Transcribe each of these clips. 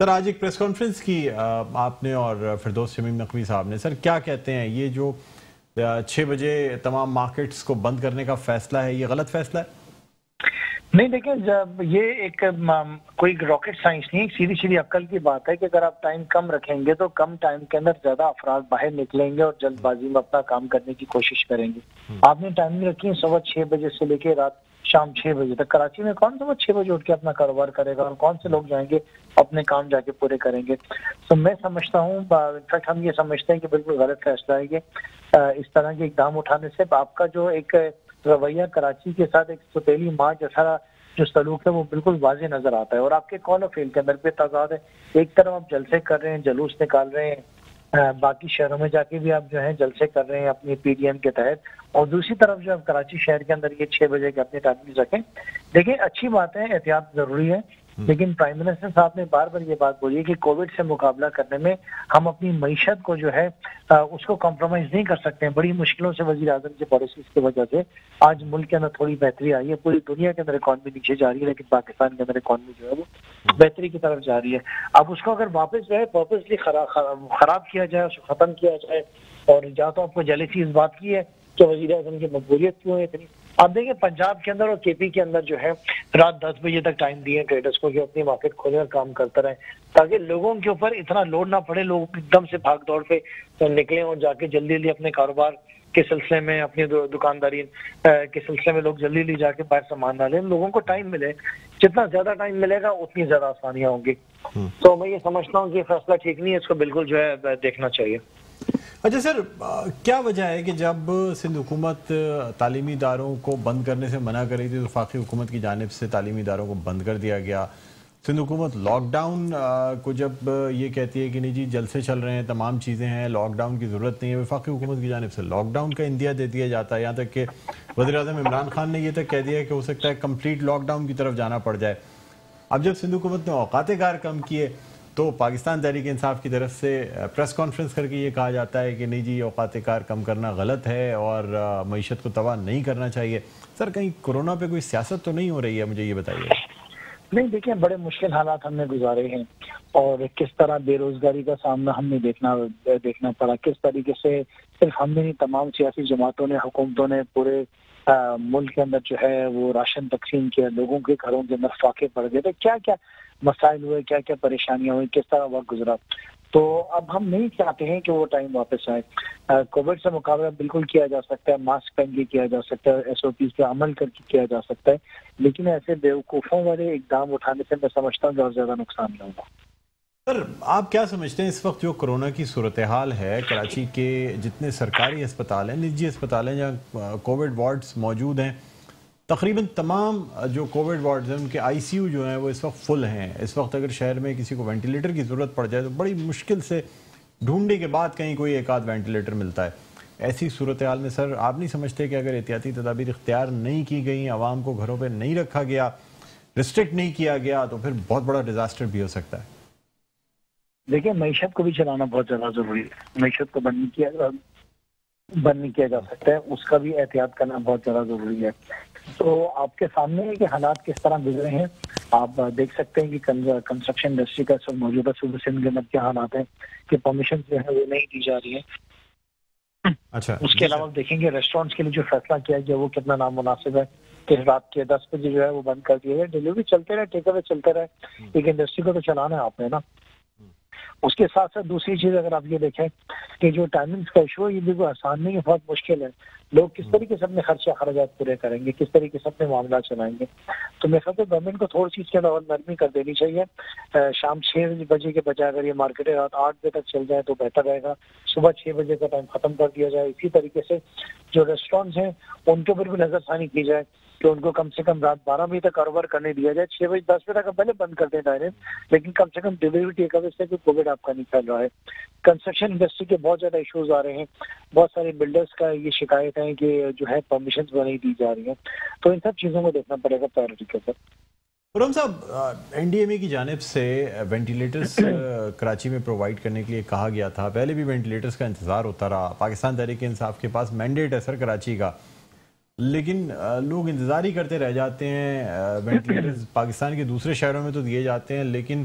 سر آج ایک press conference کی آپ نے اور فردوس شمیم نقوی صاحب نے، سر کیا کہتے ہیں یہ جو 6 بجے تمام مارکیٹس کو بند کرنے کا فیصلہ ہے، یہ غلط فیصلہ ہے؟ نہیں دیکھیں، جب یہ ایک کوئی راکٹ سائنس نہیں، سیدھی سیدھی عقل کی بات ہے کہ اگر آپ ٹائم کم رکھیں گے تو کم ٹائم کے اندر زیادہ افراد باہر نکلیں گے اور جلد بازی میں اپنا کام کرنے کی کوشش کریں گے۔ آپ نے ٹائمنگ رکھی ہے صبح 6 بجے سے لے کے رات شام 6 بجے تک۔ کراچی میں کون صبح 6 بجے اٹھ کے اپنا کاروبار کرے گا اور کون سے لوگ جائیں گے اپنے کام جا کے پورے کریں گے؟ تو میں سمجھتا ہوں، انفیکٹ ہم یہ سمجھتے ہیں کہ بالکل غلط فیصلہ ہے کہ اس طرح کے اقدام اٹھانے سے آپ کا جو ایک رویہ کراچی کے ساتھ ایک سوتیلی ماں جیسا جو سلوک ہے وہ بالکل واضح نظر آتا ہے، اور آپ کے قول و فعل کے اندر بھی تضاد ہے۔ ایک طرف آپ جلسے کر رہے ہیں، جلوس نکال رہے ہیں، باقی شہروں میں جا کے بھی آپ جو ہے جلسے کر رہے ہیں اپنی پی ڈی ایم کے تحت، اور دوسری طرف جو آپ کراچی شہر کے اندر یہ 6 بجے کے اپنے ٹائمنگ رکھیں۔ دیکھیں اچھی بات ہے، احتیاط ضروری ہے، لیکن پرائم منسٹر صاحب نے بار بار یہ بات بولی ہے کہ کووڈ سے مقابلہ کرنے میں ہم اپنی معیشت کو جو ہے اس کو کمپرومائز نہیں کر سکتے ہیں۔ بڑی مشکلوں سے وزیر اعظم کی پالیسیز کی وجہ سے آج ملک کے اندر تھوڑی بہتری آئی ہے، پوری دنیا کے اندر اکانومی نیچے جا رہی ہے، لیکن پاکستان کے اندر اکانومی جو ہے وہ بہتری کی طرف جا رہی ہے۔ اب اس کو اگر واپس جو ہے پرپسلی خراب کیا جائے، اس کو ختم کیا جائے، اور یا تو آپ کو جیلیسی اس بات کی ہے کہ وزیر اعظم کی مقبولیت کیوں ہے اتنی۔ آپ دیکھیں پنجاب کے اندر اور کے پی کے اندر جو ہے رات 10 بجے تک ٹائم دیے ٹریڈرز کو کہ اپنی مارکیٹ کھولے اور کام کرتے رہیں، تاکہ لوگوں کے اوپر اتنا لوڈ نہ پڑے، لوگ ایک دم سے بھاگ دوڑ پہ نکلیں اور جا کے جلدی جلدی اپنے کاروبار کے سلسلے میں، اپنی دکانداری کے سلسلے میں لوگ جلدی جلدی جا کے باہر سامان ڈالیں۔ لوگوں کو ٹائم ملے، جتنا زیادہ ٹائم ملے گا اتنی زیادہ آسانیاں ہوں گی۔ تو میں یہ سمجھتا ہوں کہ یہ فیصلہ ٹھیک نہیں ہے، اس کو بالکل جو ہے دیکھنا چاہیے۔ اچھا سر، کیا وجہ ہے کہ جب سندھ حکومت تعلیمی اداروں کو بند کرنے سے منع کر رہی تھی تو وفاقی حکومت کی جانب سے تعلیمی اداروں کو بند کر دیا گیا؟ سندھ حکومت لاک ڈاؤن کو جب یہ کہتی ہے کہ نہیں جی جلسے چل رہے ہیں، تمام چیزیں ہیں، لاک ڈاؤن کی ضرورت نہیں ہے، وفاقی حکومت کی جانب سے لاک ڈاؤن کا اندیا دے دیا جاتا ہے، یہاں تک کہ وزیر اعظم عمران خان نے یہ تک کہہ دیا کہ ہو سکتا ہے کمپلیٹ لاک ڈاؤن کی طرف جانا پڑ جائے۔ اب جب سندھ حکومت نے اوقات کار کم کیے تو پاکستان تحریک انصاف کی طرف سے پریس کانفرنس کر کے یہ کہا جاتا ہے کہ نہیں جی اوقات کار کم کرنا غلط ہے اور معیشت کو تباہ نہیں کرنا چاہیے۔ سر کہیں کورونا پہ کوئی سیاست تو نہیں ہو رہی ہے؟ مجھے یہ بتائیے۔ نہیں دیکھیں، بڑے مشکل حالات ہم نے گزارے ہیں، اور کس طرح بے روزگاری کا سامنا ہم نے دیکھنا پڑا، کس طریقے سے صرف ہم نے نہیں، تمام سیاسی جماعتوں نے، حکومتوں نے پورے ملک کے اندر جو ہے وہ راشن تقسیم کیا، لوگوں کے گھروں کے اندر فاقے پڑ گئے تھے، کیا کیا مسائل ہوئے، کیا کیا پریشانیاں ہوئی، کس طرح وقت گزرا۔ تو اب ہم نہیں چاہتے ہیں کہ وہ ٹائم واپس آئے۔ کووڈ سے مقابلہ بالکل کیا جا سکتا ہے، ماسک پہن کے کیا جا سکتا ہے، ایس او پیز پہ عمل کر کے کیا جا سکتا ہے، لیکن ایسے بیوقوفوں والے اقدام اٹھانے سے میں سمجھتا ہوں کہ اور زیادہ نقصان نہ ہوگا۔ سر آپ کیا سمجھتے ہیں اس وقت جو کرونا کی صورتحال ہے، کراچی کے جتنے سرکاری اسپتال ہیں، نجی اسپتال ہیں جہاں کووڈ وارڈز موجود ہیں، تقریباً تمام جو کووڈ وارڈز ہیں ان کے آئی سی یو جو ہیں وہ اس وقت فل ہیں۔ اس وقت اگر شہر میں کسی کو وینٹیلیٹر کی ضرورت پڑ جائے تو بڑی مشکل سے ڈھونڈنے کے بعد کہیں کوئی ایک آدھ وینٹیلیٹر ملتا ہے۔ ایسی صورتحال میں سر آپ نہیں سمجھتے کہ اگر احتیاطی تدابیر اختیار نہیں کی گئیں، عوام کو گھروں پہ نہیں رکھا گیا، ریسٹرکٹ نہیں کیا گیا، تو پھر بہت بڑا ڈیزاسٹر بھی ہو سکتا ہے؟ دیکھیں معیشت کو بھی چلانا بہت زیادہ ضروری ہے، معیشت کو بند نہیں کیا جا سکتا ہے، اس کا بھی احتیاط کرنا بہت زیادہ ضروری ہے۔ تو آپ کے سامنے ہے کہ حالات کس طرح گزرے ہیں، آپ دیکھ سکتے ہیں کہ کنسٹرکشن انڈسٹری کا سب موجودہ صوبہ سندھ کے اندر کیا حالات ہیں کہ پرمیشن جو ہے وہ نہیں دی جا رہی ہیں۔ اچھا، اس کے علاوہ دیکھیں گے ریسٹورینٹس کے لیے جو فیصلہ کیا گیا وہ کتنا نامناسب ہے کہ رات کے 10 بجے جو ہے وہ بند کر دیا گیا، ڈیلیوری چلتے رہے، ٹیک اوے چلتے رہے، ایک انڈسٹری کو تو چلانا ہے آپ نے نا۔ اس کے ساتھ ساتھ دوسری چیز اگر آپ یہ دیکھیں کہ جو ٹائمنگز کا ایشو ہے یہ بھی کوئی آسان نہیں ہے، بہت مشکل ہے۔ لوگ کس طریقے سے اپنے خرچہ خراجات پورے کریں گے، کس طریقے سے اپنے معاملات چلائیں گے؟ تو میرے خیال سے گورنمنٹ کو تھوڑی چیز کے اور نرمی کر دینی چاہیے۔ شام 6 بجے کے بجائے اگر یہ مارکیٹیں رات 8 بجے تک چل جائے تو بہتر رہے گا، صبح 6 بجے کا ٹائم ختم کر دیا جائے۔ اسی طریقے سے جو ریسٹورینٹس ہیں ان کے اوپر بھی نظر ثانی کی جائے کہ ان کو کم سے کم رات 12 بجے تک کاروبار کرنے دیا جائے، 6 بجے 10 بجے تک پہلے بند کر دیں ڈائریکٹ، لیکن کم سے کم ڈیلیوری ٹیک اوے سے کووڈ آپ کا نہیں پھیل رہا ہے۔ کنسٹرکشن انڈسٹری کے بہت زیادہ ایشوز آ رہے ہیں، بہت سارے بلڈرز کا یہ شکایت ہے کہ جو ہے پرمیشنز وہ نہیں دی جا رہی ہیں، تو ان سب چیزوں کو دیکھنا پڑے گا پرائیورٹی کے اوپر۔ خرم صاحب، این ڈی ایم اے کی جانب سے وینٹیلیٹرز کراچی میں پرووائڈ کرنے کے لیے کہا گیا تھا، پہلے بھی وینٹیلیٹرز کا انتظار ہوتا رہا، پاکستان تحریک انصاف کے پاس مینڈیٹ ہے سر کراچی کا، لیکن لوگ انتظار ہی کرتے رہ جاتے ہیں۔ وینٹیلیٹرز پاکستان کے دوسرے شہروں میں تو دیے جاتے ہیں، لیکن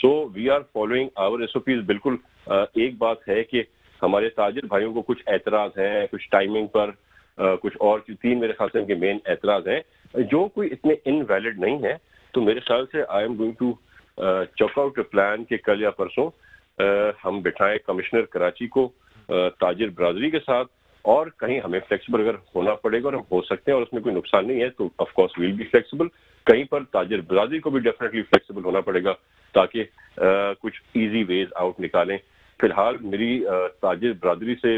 so we are following our SOPs. بالکل ایک بات ہے کہ ہمارے تاجر بھائیوں کو کچھ اعتراض ہیں، کچھ ٹائمنگ پر، کچھ اور 3 میرے خیال سے ان کے مین اعتراض ہیں جو کوئی اتنے انویلڈ نہیں ہے. تو میرے خیال سے I am going to check out a plan کہ کل یا پرسوں ہم بٹھائیں کمشنر کراچی کو تاجر برادری کے ساتھ، اور کہیں ہمیں فلیکسیبل اگر ہونا پڑے گا اور ہم ہو سکتے ہیں اور اس میں کوئی نقصان نہیں ہے تو of course we'll be flexible. کہیں پر تاجر برادری کو بھی ڈیفینیٹلی فلیکسیبل ہونا پڑے گا تاکہ کچھ ایزی ویز آؤٹ نکالیں. فی الحال میری تاجر برادری سے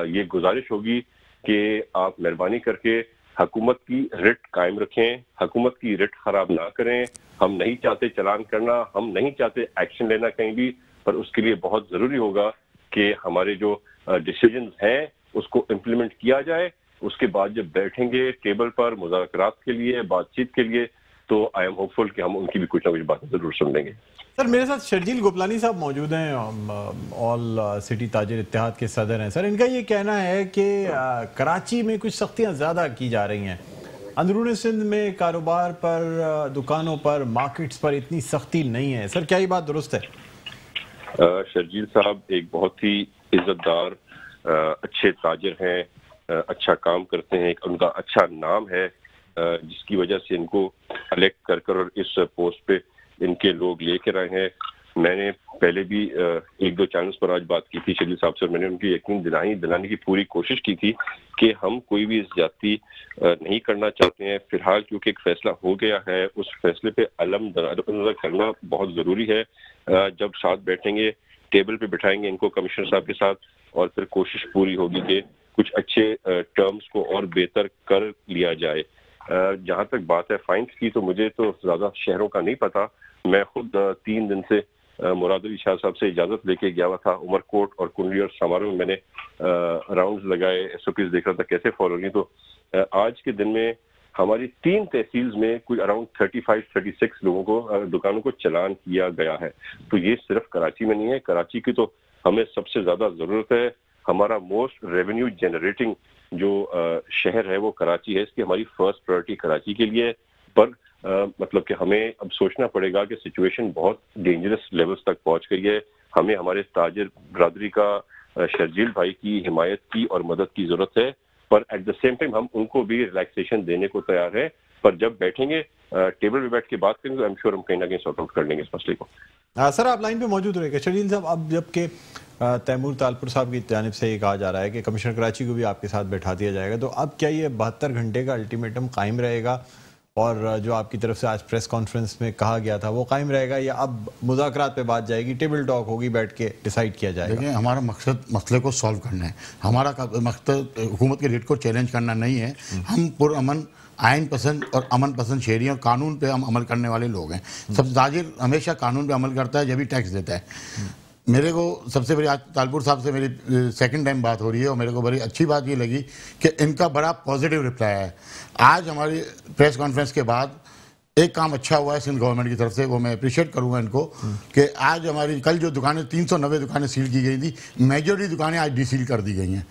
یہ گزارش ہوگی کہ آپ مہربانی کر کے حکومت کی رٹ قائم رکھیں، حکومت کی رٹ خراب نہ کریں. ہم نہیں چاہتے چلان کرنا، ہم نہیں چاہتے ایکشن لینا کہیں بھی، پر اس کے لیے بہت ضروری ہوگا کہ ہمارے جو ڈیسیجنز ہیں اس کو امپلیمنٹ کیا جائے. اس کے بعد جب بیٹھیں گے ٹیبل پر مذاکرات کے لیے، بات چیت کے لیے، تو آئی ایم ہوپ فل کہ ہم ان کی بھی کچھ نہ کچھ باتیں ضرور سن لیں گے. سر میرے ساتھ شرجیل گوپلانی صاحب موجود ہیں، آل سٹی تاجر اتحاد کے صدر ہیں. سر ان کا یہ کہنا ہے کہ کراچی میں کچھ سختیاں زیادہ کی جا رہی ہیں، اندرون سندھ میں کاروبار پر، دکانوں پر، مارکیٹس پر اتنی سختی نہیں ہے. سر کیا یہ بات درست ہے؟ شرجیل صاحب ایک بہت ہی عزت دار اچھے تاجر ہیں، اچھا کام کرتے ہیں، ان کا اچھا نام ہے جس کی وجہ سے ان کو الیکٹ کر اور اس پوسٹ پہ ان کے لوگ لے کر آئے ہیں. میں نے پہلے بھی 1-2 چینلز پر آج بات کی تھی شرجیل صاحب سے، اور میں نے ان کی یقین دلانے کی پوری کوشش کی تھی کہ ہم کوئی بھی زیادتی نہیں کرنا چاہتے ہیں. فی الحال کیونکہ ایک فیصلہ ہو گیا ہے، اس فیصلے پہ علم نظر کرنا بہت ضروری ہے. جب ساتھ بیٹھیں گے، ٹیبل پہ بٹھائیں گے ان کو کمشنر صاحب کے ساتھ، اور پھر کوشش پوری ہوگی کہ کچھ اچھے ٹرمز کو اور بہتر کر لیا جائے. جہاں تک بات ہے فائنس کی، تو مجھے تو زیادہ شہروں کا نہیں پتا. میں خود 3 دن سے مراد علی شاہ صاحب سے اجازت لے کے گیا ہوا تھا عمر کوٹ اور کنڈلی اور ساماروں میں. میں نے راؤنڈز لگائے، SOPs دیکھ رہا تھا کیسے فالو ہوگی. تو آج کے دن میں ہماری 3 تحصیلز میں کچھ اراؤنڈ 35-36 لوگوں کو، دکانوں کو چلان کیا گیا ہے. تو یہ صرف کراچی میں نہیں ہے، کراچی کی تو ہمیں سب سے زیادہ ضرورت ہے. ہمارا موسٹ ریونیو جنریٹنگ جو شہر ہے وہ کراچی ہے، اس کی ہماری فرسٹ پرائرٹی کراچی کے لیے. پر مطلب کہ ہمیں اب سوچنا پڑے گا کہ سچویشن بہت ڈینجرس لیولز تک پہنچ گئی ہے. ہمیں ہمارے تاجر برادری کا، شرجیل بھائی کی حمایت کی اور مدد کی ضرورت ہے، پر ایٹ دا سیم ٹائم ہم ان کو بھی ریلیکسیشن دینے کو تیار ہے. پر جب بیٹھیں گے ٹیبل پہ بیٹھ کے بات کریں گے تو ایم شیور ہم کہیں نہ کہیں سارٹ آؤٹ کر لیں گے اس مسئلے کو. سر آپ لائن پہ موجود رہے گا. شرجیل صاحب، اب جب کہ تیمور تالپور صاحب کی جانب سے یہ کہا جا رہا ہے کہ کمشنر کراچی کو بھی آپ کے ساتھ بیٹھا دیا جائے گا، تو اب کیا یہ 72 گھنٹے کا الٹیمیٹم قائم رہے گا، اور جو آپ کی طرف سے آج پریس کانفرنس میں کہا گیا تھا وہ قائم رہے گا، یا اب مذاکرات پہ بات جائے گی، ٹیبل ٹاک ہوگی، بیٹھ کے ڈیسائیڈ کیا جائے گا؟ دیکھیں، ہمارا مقصد مسئلے کو سالو کرنا ہے. ہمارا مقصد حکومت کے ریٹ کو چیلنج کرنا نہیں ہے. ہم پرامن، آئین پسند اور امن پسند شہری اور قانون پہ ہم عمل کرنے والے لوگ ہیں. سب تاجر ہمیشہ قانون پہ عمل کرتا ہے جب ہی ٹیکس دیتا ہے. میرے کو سب سے بڑی آج تالپور صاحب سے میری 2nd ٹائم بات ہو رہی ہے، اور میرے کو بڑی اچھی بات یہ لگی کہ ان کا بڑا پازیٹیو رپلائی ہے. آج ہماری پریس کانفرنس کے بعد ایک کام اچھا ہوا ہے سندھ گورنمنٹ کی طرف سے، وہ میں اپریشیٹ کروں گا ان کو، کہ آج ہماری کل جو دکانیں 390 دکانیں سیل کی گئی تھیں، میجورٹی دکانیں آج ڈی سیل کر دی گئی ہیں.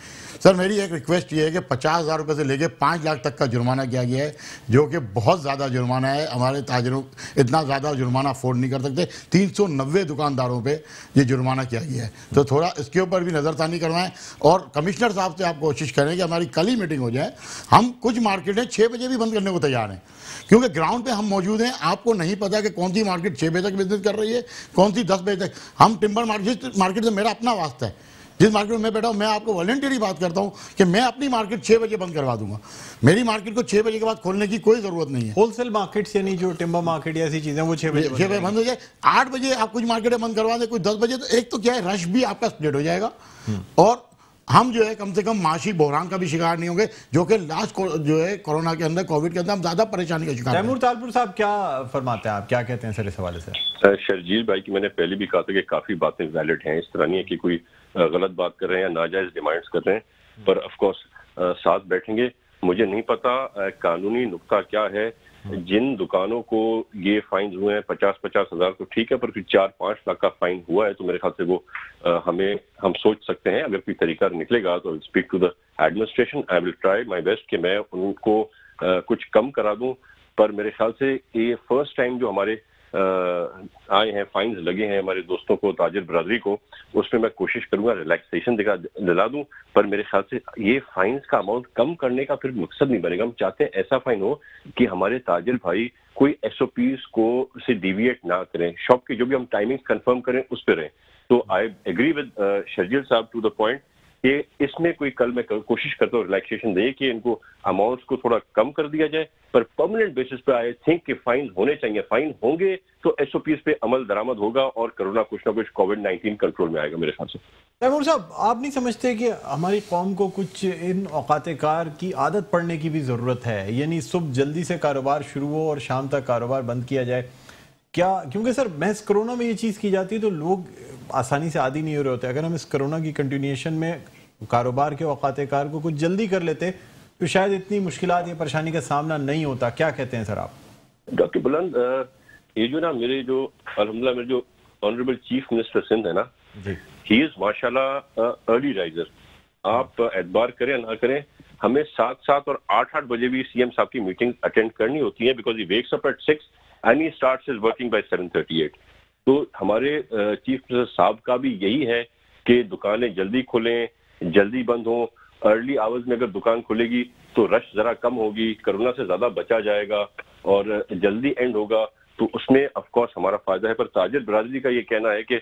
سر میری ایک ریکویسٹ یہ ہے کہ 50,000 روپے سے لے کے 5 لاکھ تک کا جرمانہ کیا گیا ہے، جو کہ بہت زیادہ جرمانہ ہے. ہمارے تاجروں اتنا زیادہ جرمانہ افورڈ نہیں کر سکتے. 390 دکانداروں پہ یہ جرمانہ کیا گیا ہے. تو تھوڑا اس کے اوپر بھی نظر ثانی کروائیں، اور کمشنر صاحب سے آپ کوشش کریں کہ ہماری کل ہی میٹنگ ہو جائے. ہم کچھ مارکیٹیں 6 بجے بھی بند کرنے کو تیار ہیں، کیونکہ گراؤنڈ پہ ہم موجود ہیں. آپ کو نہیں پتا کہ کون سی مارکیٹ 6 بجے تک بزنس کر رہی ہے، کون سی 10 بجے تک. ہم ٹمبر مارکیٹ سے میرا اپنا واسطہ ہے، جس مارکیٹ میں میں بیٹھا ہوں، میں آپ کو والنٹری بات کرتا ہوں کہ میں اپنی مارکیٹ 6 بجے بند کروا دوں گا. میری مارکیٹ کو 6 بجے کے بعد کھولنے کی کوئی ضرورت نہیں ہے. ہول سیل مارکیٹس یعنی جو ٹمبر مارکیٹ یا ایسی چیزیں وہ 6 بجے بند ہو جائے. 8 بجے آپ کچھ مارکیٹیں بند کروا دیں، کچھ 10 بجے، تو ایک تو کیا ہے، رش بھی آپ کا اسپلیٹ ہو جائے گا، اور ہم جو ہے کم سے کم معاشی بحران کا بھی شکار نہیں ہوں گے، جو کہ لاسٹ جو ہے کورونا کے اندر، کووڈ کے اندر ہم زیادہ پریشانی کا شکار ہیں. تیمور تالپور صاحب کیا فرماتے ہیں، آپ کیا کہتے ہیں سر اس حوالے سے؟ شرجیل بھائی کی میں نے پہلے بھی کہا تھا کہ کافی باتیں ویلڈ ہیں. اس طرح نہیں ہے کہ کوئی غلط بات کر رہے ہیں یا ناجائز ڈیمانڈز کر رہے ہیں، پر آف کورس ساتھ بیٹھیں گے. مجھے نہیں پتا قانونی نقطہ کیا ہے. جن دکانوں کو یہ فائنز ہوئے ہیں 50 ہزار تو ٹھیک ہے، پر 4-5 لاکھ کا فائن ہوا ہے تو میرے خیال سے وہ ہم سوچ سکتے ہیں. اگر کوئی طریقہ نکلے گا تو speak to the administration. I will try my best کہ میں ان کو کچھ کم کرا دوں. پر میرے خیال سے یہ فرسٹ ٹائم جو ہمارے آئے ہیں، فائنز لگے ہیں ہمارے دوستوں کو، تاجر برادری کو، اس میں کوشش کروں گا ریلیکسیشن دلا دوں. پر میرے خیال سے یہ فائنز کا اماؤنٹ کم کرنے کا پھر مقصد نہیں بنے گا. ہم چاہتے ہیں ایسا فائن ہو کہ ہمارے تاجر بھائی کوئی ایس او پیز کو سے ڈیویٹ نہ کریں، شاپ کی جو بھی ہم ٹائمنگ کنفرم کریں اس پہ رہیں. تو آئی ایگری ود شرجیل صاحب ٹو دا پوائنٹ کہ اس میں کوئی کل میں کوشش کرتا ہوں ریلیکسیشن دے کہ ان کو اماؤنٹس کو تھوڑا کم کر دیا جائے، پر پرماننٹ بیسس پہ آئی تھنک کہ فائن ہونے چاہیے. فائن ہوں گے تو ایس او پیز پہ عمل درآمد ہوگا اور کرونا کچھ نہ کچھ کووڈ-19 کنٹرول میں آئے گا میرے خیال سے. تیمور صاحب، آپ نہیں سمجھتے کہ ہماری قوم کو کچھ ان اوقات کار کی عادت پڑنے کی بھی ضرورت ہے؟ یعنی صبح جلدی سے کاروبار شروع ہو اور شام تک کاروبار بند کیا جائے. کیا کیونکہ سر محض کرونا میں یہ چیز کی جاتی ہے تو لوگ آسانی سے عادی نہیں ہو رہے ہوتے. اگر ہم اس کرونا کی کنٹینیوشن میں کاروبار کے اوقات کار کو کچھ جلدی کر لیتے تو شاید اتنی مشکلات یا پریشانی کا سامنا نہیں ہوتا. کیا کہتے ہیں سر آپ؟ ڈاکٹر بلند، یہ جو نا میرے جو الحمدللہ میرے جو آنریبل چیف منسٹر سندھ ہے نا، ہی از ماشاء اللہ ارلی رائزر. آپ اعتبار کریں نہ کریں، ہمیں 7 اور 8 بجے بھی سی ایم صاحب کی میٹنگ اٹینڈ کرنی ہوتی ہے because he wakes up at 6 and he starts his working by 7:38. تو ہمارے چیف منسٹر صاحب کا بھی یہی ہے کہ دکانیں جلدی کھلیں، جلدی بند ہوں. ارلی آورز میں اگر دکان کھلے گی تو رش ذرا کم ہوگی، کرونا سے زیادہ بچا جائے گا اور جلدی اینڈ ہوگا تو اس میں آف کورس ہمارا فائدہ ہے. پر تاجر برادری کا یہ کہنا ہے کہ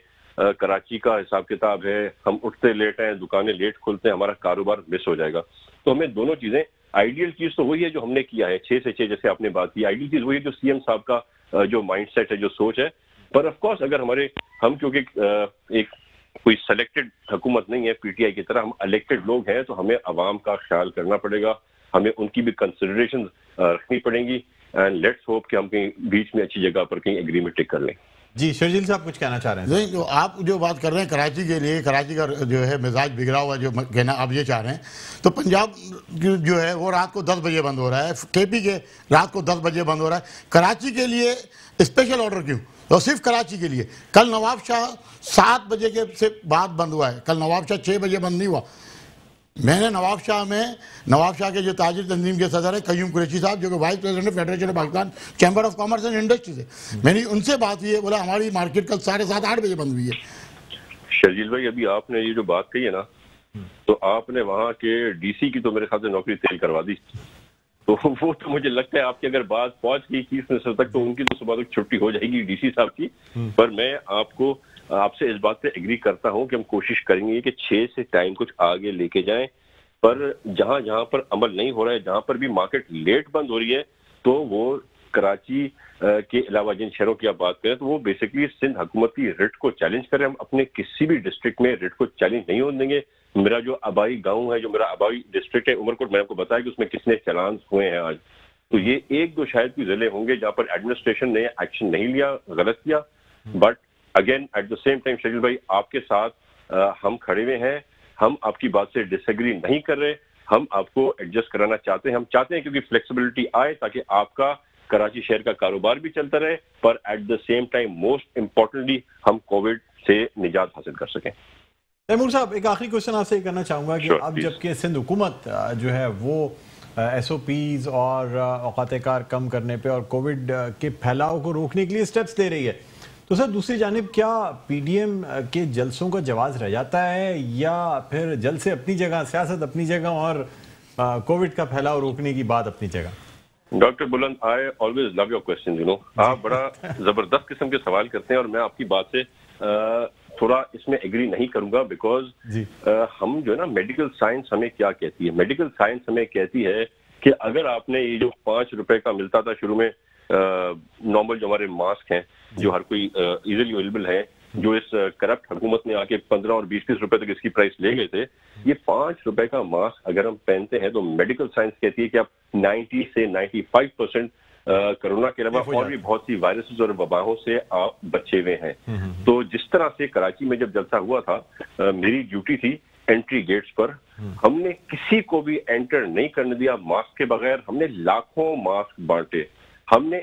کراچی کا حساب کتاب ہے، ہم اٹھتے لیٹ ہیں، دکانیں لیٹ کھلتے ہیں، ہمارا کاروبار مس ہو جائے گا. تو ہمیں دونوں چیزیں، آئیڈیل چیز تو وہی ہے جو ہم نے کیا ہے 6 سے 6 جیسے آپ نے بات کی. آئیڈیل چیز وہی ہے جو سی ایم صاحب کا جو مائنڈ سیٹ ہے، جو سوچ ہے. پر آف کورس اگر ہم کیونکہ ایک کوئی سلیکٹڈ حکومت نہیں ہے پی ٹی آئی کی طرح، ہم الیکٹڈ لوگ ہیں تو ہمیں عوام کا خیال کرنا پڑے گا، ہمیں ان کی بھی کنسیڈریشن رکھنی پڑیں گی. اینڈ لیٹس ہوپ کہ ہم کہیں بیچ میں اچھی جگہ پر کہیں ایگریمنٹ کر لیں. جی شرجیل صاحب کچھ کہنا چاہ رہے ہیں؟ نہیں، آپ جو بات کر رہے ہیں کراچی کے لیے، کراچی کا جو ہے مزاج بگڑا ہوا جو کہنا آپ یہ چاہ رہے ہیں، تو پنجاب جو ہے وہ رات کو 10 بجے بند ہو رہا ہے، کے پی کے رات کو 10 بجے بند ہو رہا ہے. کراچی کے لیے اسپیشل آرڈر کیوں؟ اور صرف کراچی کے لیے. کل نواب شاہ 7 بجے کے سے بعد بند ہوا ہے، کل نواب شاہ 6 بجے بند نہیں ہوا. میں نے نواب شاہ کے جو تاجر تنظیم کے صدر ہیں قیوم قریشی صاحب، جو کہ vice president federation of Pakistan chamber of commerce and industries ہے، میں نے ان سے بات ہوئی ہے، بولا ہماری مارکیٹ کل 7:30 8 بجے بند ہوئی ہے. شرجیل بھائی، ابھی آپ نے یہ جو بات کہی ہے نا، تو آپ نے وہاں کے ڈی سی کی تو میرے خیال سے نوکری تیل کروا دی. تو وہ تو مجھے لگتا ہے آپ کی اگر بات پہنچ گئی چیف منسٹر تک تو ان کی تو صبح تک چھٹی ہو جائے گی ڈی سی صاحب کی. پر میں آپ سے اس بات پہ ایگری کرتا ہوں کہ ہم کوشش کریں گے کہ 6 سے ٹائم کچھ آگے لے کے جائیں. پر جہاں پر عمل نہیں ہو رہا ہے، جہاں پر بھی مارکیٹ لیٹ بند ہو رہی ہے، تو وہ کراچی کے علاوہ جن شہروں کی آپ بات کریں تو وہ بیسکلی سندھ حکومت کی ریٹ کو چیلنج کریں. ہم اپنے کسی بھی ڈسٹرکٹ میں ریٹ کو چیلنج نہیں ہونے دیں گے. میرا جو آبائی گاؤں ہے، جو میرا آبائی ڈسٹرکٹ ہے عمر کوٹ، میں آپ کو بتایا کہ اس میں کتنے چلانس ہوئے ہیں آج. تو یہ 1-2 شاید بھی ضلع ہوں گے جہاں پر ایڈمنسٹریشن نے ایکشن نہیں لیا، غلط کیا. But again at the same time Sharjeel بھائی، آپ کے ساتھ ہم کھڑے ہوئے ہیں. ہم آپ کی بات سے ڈس ایگری نہیں کر رہے، ہم آپ کو ایڈجسٹ کرانا چاہتے ہیں. ہم چاہتے ہیں کیونکہ فلیکسیبلٹی آئے تاکہ آپ کا کراچی شہر کا کاروبار بھی چلتا رہے، پر at the same time most importantly ہم کووڈ سے نجات حاصل کر سکیں. تیمور صاحب، ایک آخری کوشچن آپ سے یہ کرنا چاہوں گا کہ اب جبکہ سندھ حکومت جو ہے وہ ایس او پیز اور اوقات کار کم کرنے پہ اور کووڈ کے پھیلاؤ کو روکنے کے لیے سٹیپس لے رہی ہے، تو سر دوسری جانب کیا پی ڈی ایم کے جلسوں کا جواز رہ جاتا ہے یا پھر جلسے اپنی جگہ، سیاست اپنی جگہ اور کووڈ کا پھیلاؤ روکنے کی بات اپنی جگہ؟ Doctor Buland, I always love your question. آپ بڑا زبردست قسم کے سوال کرتے ہیں اور میں آپ کی بات سے تھوڑا اس میں ایگری نہیں کروں گا بیکاز ہم جو ہے نا میڈیکل سائنس ہمیں کیا کہتی ہے؟ میڈیکل سائنس ہمیں کہتی ہے کہ اگر آپ نے یہ جو 5 روپے کا ملتا تھا شروع میں نارمل جو ہمارے ماسک ہیں جو ہر کوئی ایزیلی اویلیبل ہے، جو اس کرپٹ حکومت نے آ کے 15 اور 20 روپے تک اس کی پرائس لے گئے تھے، یہ 5 روپے کا ماسک اگر ہم پہنتے ہیں تو میڈیکل سائنس کہتی ہے کہ آپ 90 سے 95% کرونا کے علاوہ اور بھی بہت سی وائرسز اور وباؤں سے آپ بچے ہوئے ہیں. تو جس طرح سے کراچی میں جب جلسہ ہوا تھا، میری ڈیوٹی تھی انٹری گیٹس پر، ہم نے کسی کو بھی انٹر نہیں کرنے دیا ماسک کے بغیر. ہم نے لاکھوں ماسک بانٹے، ہم نے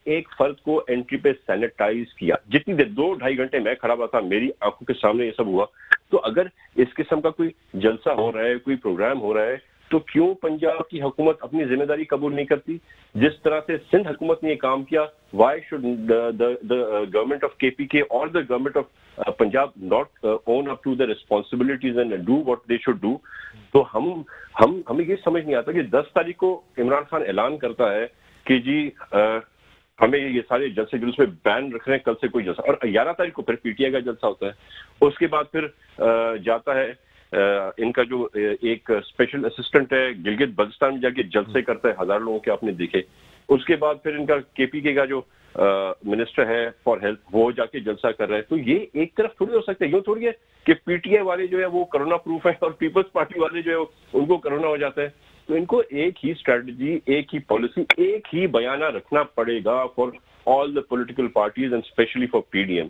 ایک فرد کو انٹری پہ سینیٹائز کیا. جتنی دیر 2-2.5 گھنٹے میں کھڑا ہوا تھا، میری آنکھوں کے سامنے یہ سب ہوا. تو اگر اس قسم کا کوئی جلسہ ہو رہا ہے، کوئی پروگرام ہو رہا ہے، تو کیوں پنجاب کی حکومت اپنی ذمہ داری قبول نہیں کرتی؟ جس طرح سے سندھ حکومت نے یہ کام کیا, why should the government of KPK or the government of Punjab not own up to the responsibilities and do what they should do? تو ہمیں یہ سمجھ نہیں آتا کہ 10 تاریخ کو عمران خان اعلان کرتا ہے کہ جی ہمیں یہ سارے جلسے جلوس میں بین رکھ رہے ہیں, کل سے کوئی جلسہ, اور 11 تاریخ کو پھر پی ٹی آئی کا جلسہ ہوتا ہے. اس کے بعد پھر جاتا ہے ان کا جو ایک اسپیشل اسسٹنٹ ہے گلگت بلتستان میں جا کے جلسے کرتا ہے, 1000 لوگوں کے آپ نے دیکھے. اس کے بعد پھر ان کا کے پی کے کا جو منسٹر ہے فار ہیلتھ وہ جا کے جلسہ کر رہا ہے. تو یہ ایک طرف تھوڑی ہو سکتا ہے, یوں تھوڑی ہے کہ پی ٹی آئی والے جو ہے وہ کرونا پروف ہیں اور پیپلز پارٹی والے جو ہے ان کو کرونا ہو جاتا ہے. تو ان کو ایک ہی اسٹریٹجی, ایک ہی پالیسی, ایک ہی بیانہ رکھنا پڑے گا for all the political parties and especially for P D M.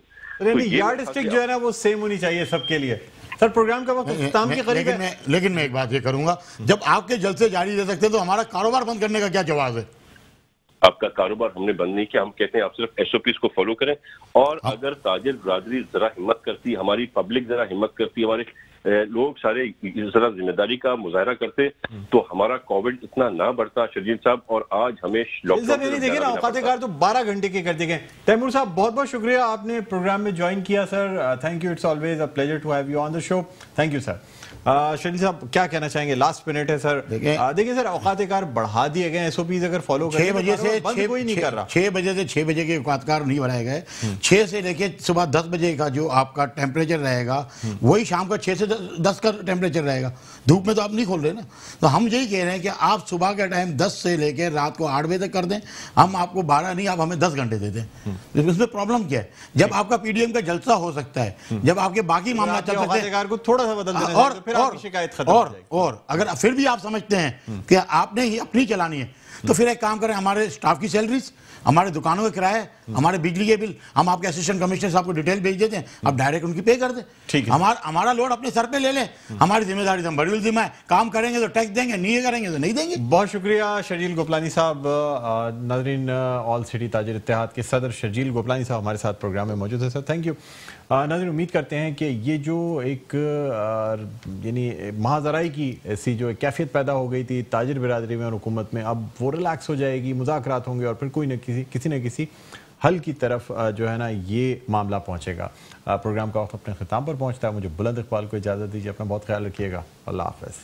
Yardstick جو ہے نا وہ سیم ہونی چاہیے سب کے لیے. سر پروگرام کا وقت اختتام کے قریب ہے, لیکن میں ایک بات یہ کروں گا, جب آپ کے جلسے جاری رہ سکتے تو ہمارا کاروبار بند کرنے کا کیا جواز ہے؟ آپ کا کاروبار ہم نے بند نہیں کیا, ہم کہتے ہیں آپ صرف ایس او پیز کو فالو کریں. اور اگر تاجر برادری ذرا ہمت کرتی, ہماری پبلک ذرا ہمت کرتی, ہمارے لوگ سارے ذرا ذمہ داری کا مظاہرہ کرتے تو ہمارا کووڈ اتنا نہ بڑھتا شرجیل صاحب. اور آج ہمیں لاک ڈاؤن دیکھیں نا اوقات کار تو 12 گھنٹے کے کر دیے گئے. تیمور صاحب بہت بہت شکریہ, آپ نے پروگرام میں جوائن کیا sir. Thank you, it's always a pleasure to have you on the show. Thank you sir. Sharjeel Sahib کیا کہنا چاہیں گے؟ لاسٹ منٹ ہے سر. دیکھیں سر اوقات کار بڑھا دیے گئے, ایس او پیز اگر فالو کریں 6 بجے سے کوئی نہیں کر رہا. 6 بجے سے 6 بجے کے اوقات کار نہیں بڑھائے گئے. 6 سے لے کے صبح 10 بجے کا جو آپ کا ٹیمپریچر رہے گا وہی شام کا 6 سے 10 کا ٹیمپریچر رہے گا. دھوپ میں تو آپ نہیں کھول رہے نا. تو ہم یہی کہہ رہے ہیں کہ آپ صبح کا ٹائم 10 سے لے کے رات کو 8 بجے تک کر دیں. ہم آپ کو 12 نہیں, آپ ہمیں 10 گھنٹے دے دیں. اس میں پرابلم کیا ہے؟ جب آپ کا پی ڈی ایم کا جلسہ ہو سکتا ہے, جب آپ کے باقی معاملات چل سکتے ہیں, کو تھوڑا سا بدل دینا چاہیے تو پھر آپ کی شکایت ختم ہو جائے گی. اور اگر پھر بھی آپ سمجھتے ہیں کہ آپ نے ہی اپنی چلانی ہے تو پھر ایک کام کریں, ہمارے اسٹاف کی سیلریز, ہمارے دکانوں کے کرایہ, ہمارے بجلی کے بل, ہم آپ کے اسسٹنٹ کمشنر صاحب کو ڈیٹیل بھیج دیتے ہیں, آپ ڈائریکٹ ان کی پے کر دیں. ہمارا لوڈ اپنے سر پہ لے لیں. ہماری ذمہ داری تو بڑی ذمہ ہے, کام کریں گے تو ٹیکس دیں گے, نہیں کریں گے تو نہیں دیں گے. بہت شکریہ شرجیل گوپلانی صاحب. ناظرین, آل سٹی تاجر اتحاد کے صدر شرجیل گوپلانی صاحب ہمارے ساتھ پروگرام میں موجود ہے. سر تھینک یو. ناظرین امید کرتے ہیں کہ یہ جو ایک یعنی مہاذرائی کی ایسی جو کیفیت پیدا ہو گئی تھی تاجر برادری میں اور حکومت میں, اب وہ ریلیکس ہو جائے گی, مذاکرات ہوں گے اور پھر کوئی نہ کسی نہ کسی حل کی طرف جو ہے نا یہ معاملہ پہنچے گا. پروگرام کا وقت اپنے اختتام پر پہنچتا ہے. مجھے بلند اقبال کو اجازت دیجیے. اپنا بہت خیال رکھیے گا. اللہ حافظ.